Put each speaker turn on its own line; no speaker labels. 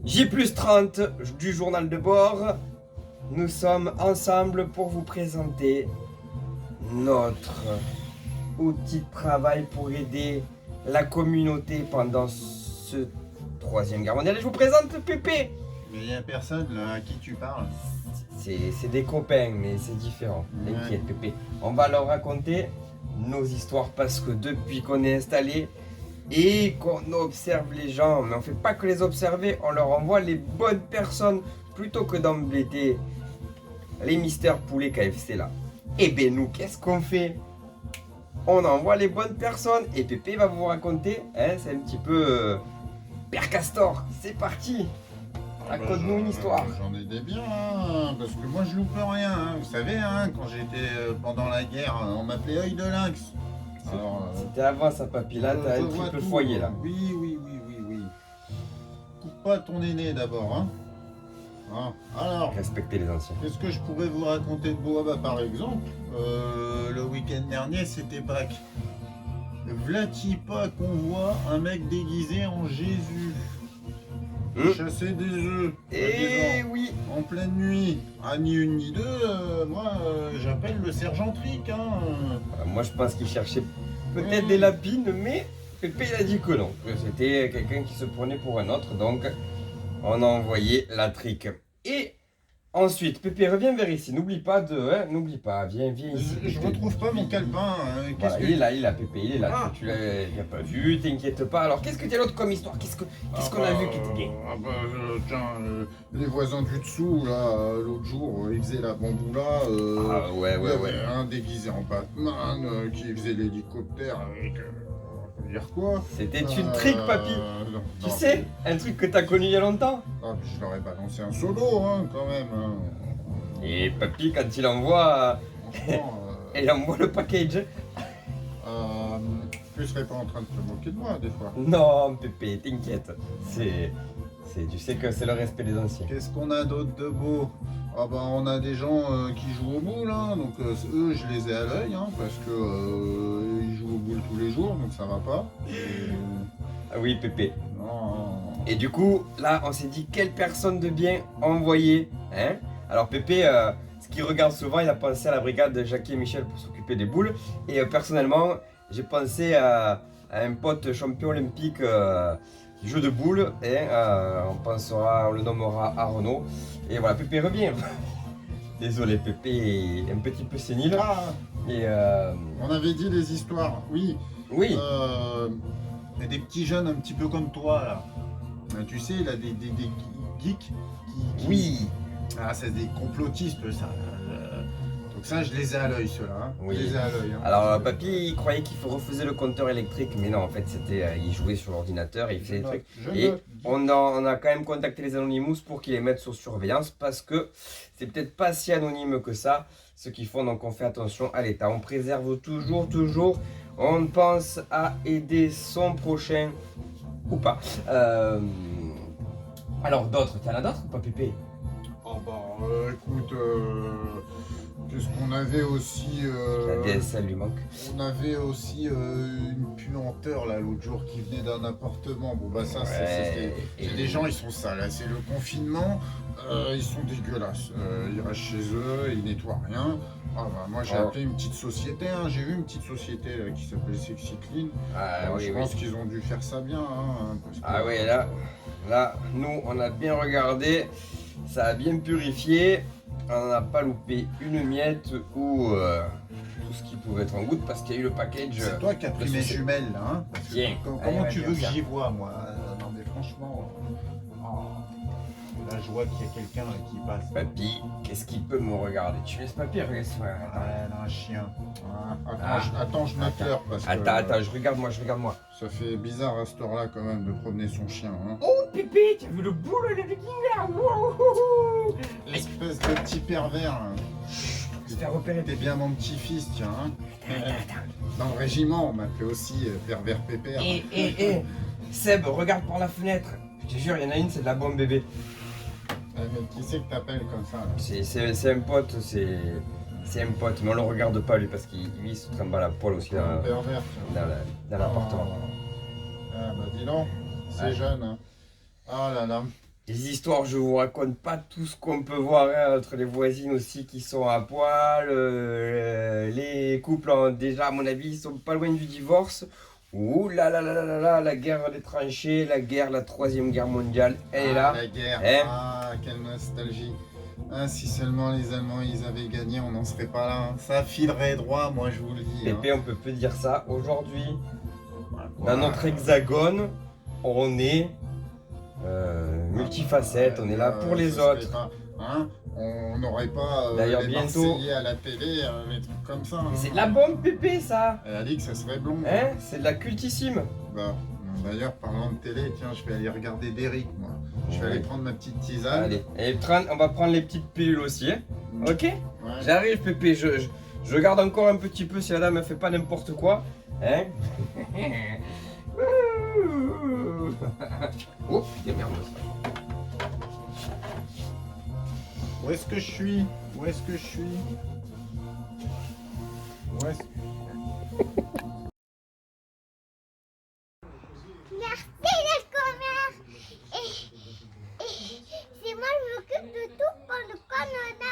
J+30 du journal de bord. Nous sommes ensemble pour vous présenter notre outil de travail pour aider la communauté pendant ce troisième guerre mondiale. Je vous présente Pépé.
Mais il n'y a personne là à qui tu parles.
C'est des copains, mais c'est différent. T'inquiète, Pépé. On va leur raconter nos histoires parce que depuis qu'on est installé et qu'on observe les gens, mais on fait pas que les observer, on leur envoie les bonnes personnes plutôt que d'embêter les Mister Poulet KFC là. Et ben nous, qu'est-ce qu'on fait? On envoie les bonnes personnes et Pépé va vous raconter, hein, c'est un petit peu Père Castor. C'est parti. Raconte-nous une histoire.
J'en ai des biens, hein, parce que moi je loupe rien. Hein. Vous savez, hein, quand j'étais pendant la guerre, on m'appelait œil de lynx.
C'était avant ça, papy. Là, t'as un triple foyer là.
Oui. Coupe pas ton aîné d'abord, hein. Alors,
Respectez les anciens.
qu'est-ce que je pourrais vous raconter de beau? Par exemple, le week-end dernier, c'était Pâques. V'là-t-il pas qu'on voit un mec déguisé en Jésus chasser des œufs
Eh oui.
en pleine nuit? Ah, ni une ni deux, moi j'appelle le sergent Trick. Hein.
Moi, je pense qu'il cherchait peut-être des lapines, mais Pépé il a dit que non. Que c'était quelqu'un qui se prenait pour un autre, donc on a envoyé la trique. Et ensuite, Pépé, reviens vers ici. N'oublie pas de... Hein, n'oublie pas, viens ici.
Je retrouve pas mon calepin.
Voilà, il est là, Pépé, il est là. Tu l'as pas vu, t'inquiète pas. Alors, qu'est-ce que tu as l'autre comme histoire? Qu'est-ce qu'on a vu qui était bien?
Tiens, les voisins du dessous, là, l'autre jour, ils faisaient la bamboula.
Ouais.
Il y avait un déguisé en Batman qui faisait l'hélicoptère avec... dire quoi?
C'était une trick, papy.
Non,
Tu sais, un truc que t'as connu il y a longtemps.
Ah, puis je leur ai balancé un solo, hein, quand même. Hein.
Et papy, quand il envoie,
Franchement,
il envoie le package.
tu serais pas en train de te moquer de moi, des fois.
Non, Pépé, t'inquiète. Tu sais que c'est le respect des anciens.
Qu'est-ce qu'on a d'autre de beau? Ah bah on a des gens qui jouent au boule, hein, donc eux je les ai à l'œil, hein, parce que ils jouent au boule tous les jours, donc ça va pas.
Ah oui, Pépé.
Non.
Et du coup, là, on s'est dit quelle personne de bien envoyer. Hein? Alors Pépé, ce qu'il regarde souvent, il a pensé à la brigade de Jackie et Michel pour s'occuper des boules. Et personnellement, j'ai pensé à un pote champion olympique qui joue de boules. Et on le nommera Arnaud. Et voilà, Pépé revient. Désolé, Pépé est un petit peu sénile. Et
On avait dit les histoires, oui.
oui.
Il y a des petits jeunes un petit peu comme toi, là. Tu sais, là, des geeks qui...
Oui.
Ah, c'est des complotistes, ça. Donc ça, je les ai à l'œil, ceux-là. Hein.
Oui.
Je les ai à l'œil. Hein.
Alors, papy, il croyait qu'il refaisait le compteur électrique, mais non, en fait, c'était, il jouait sur l'ordinateur et il faisait des trucs. Et on a quand même contacté les Anonymous pour qu'ils les mettent sous surveillance parce que c'est peut-être pas si anonyme que ça, ce qu'ils font, donc on fait attention à l'état. On préserve toujours, on pense à aider son prochain ou pas. Alors, d'autres, t'en as d'autres ou pas, Pépé?
Oh bah, écoute, qu'est-ce qu'on avait aussi
La DSL lui manque.
On avait aussi une puanteur là l'autre jour qui venait d'un appartement. Bon bah ça c'est des gens, ils sont sales. Là. C'est le confinement, ils sont dégueulasses. Ils restent chez eux, ils nettoient rien. Ah bah moi j'ai appelé une petite société. Hein. J'ai vu une petite société là, qui s'appelle Sexy Clean. Je pense qu'ils ont dû faire ça bien. Hein, parce que...
oui, là, nous on a bien regardé, ça a bien purifié. On n'a pas loupé une miette ou tout ce qui pouvait être en goutte parce qu'il y a eu le package.
C'est toi qui as pris mes jumelles là, hein, parce que
Bien.
comment tu veux que j'y vois moi? Non mais franchement, là je vois qu'il y a quelqu'un qui passe.
Papy, qu'est-ce qu'il peut me regarder? Tu laisses papy regarder ça?
Un chien. Attends, je me pleure parce que...
Attends, je regarde moi.
Ça fait bizarre à cette heure-là quand même de promener son chien. Hein.
Oh Pépé, t'as vu le boule avec wow.
L'espèce de petit pervers.
Se faire repérer.
T'es bien mon petit-fils, tiens. Hein.
Attends.
Dans le régiment, on m'appelait aussi pervers pépère.
Seb, regarde par la fenêtre. Je te jure, il y en a une, c'est de la bombe bébé.
Mais qui c'est que t'appelles comme ça là?
C'est un pote, c'est un pote, mais on le regarde pas lui parce qu'il se trimballe à poil aussi dans l'appartement.
Ah bah dis donc, c'est jeune. Hein. Oh là là.
Les histoires, je vous raconte pas tout ce qu'on peut voir hein, entre les voisines aussi qui sont à poil. Les couples, déjà, à mon avis, ils sont pas loin du divorce. Ouh là là là là là là, la guerre des tranchées, la guerre, la troisième guerre mondiale, elle est là.
La guerre,
Hein.
ah, quelle nostalgie. Ah, si seulement les Allemands ils avaient gagné, on n'en serait pas là. Ça filerait droit, moi je vous le dis.
Pépé, on peut plus dire ça. Aujourd'hui,
Hein.
dans notre hexagone, on est multifacette, on est là pour les
ça serait
autres.
pas- hein, on n'aurait pas
D'ailleurs,
les
bientôt-
Marseillais à la télé, les trucs comme ça. hein.
C'est de la bombe, Pépé, ça.
Elle a dit que ça serait blond.
Hein, c'est de la cultissime.
Bah, d'ailleurs, parlant de télé, tiens, je vais aller regarder Derrick, moi. Je vais
Ouais.
aller prendre ma petite tisane.
Allez, et on va prendre les petites pilules aussi. Hein. Ok.
Ouais.
J'arrive, Pépé. Je garde encore un petit peu si la dame ne fait pas n'importe quoi. Hein. Oh, il y a merde.
Où est-ce que je suis? Où est-ce que je suis? Où est-ce...
Merci les commères. Et c'est moi je m'occupe de tout pour le Canada.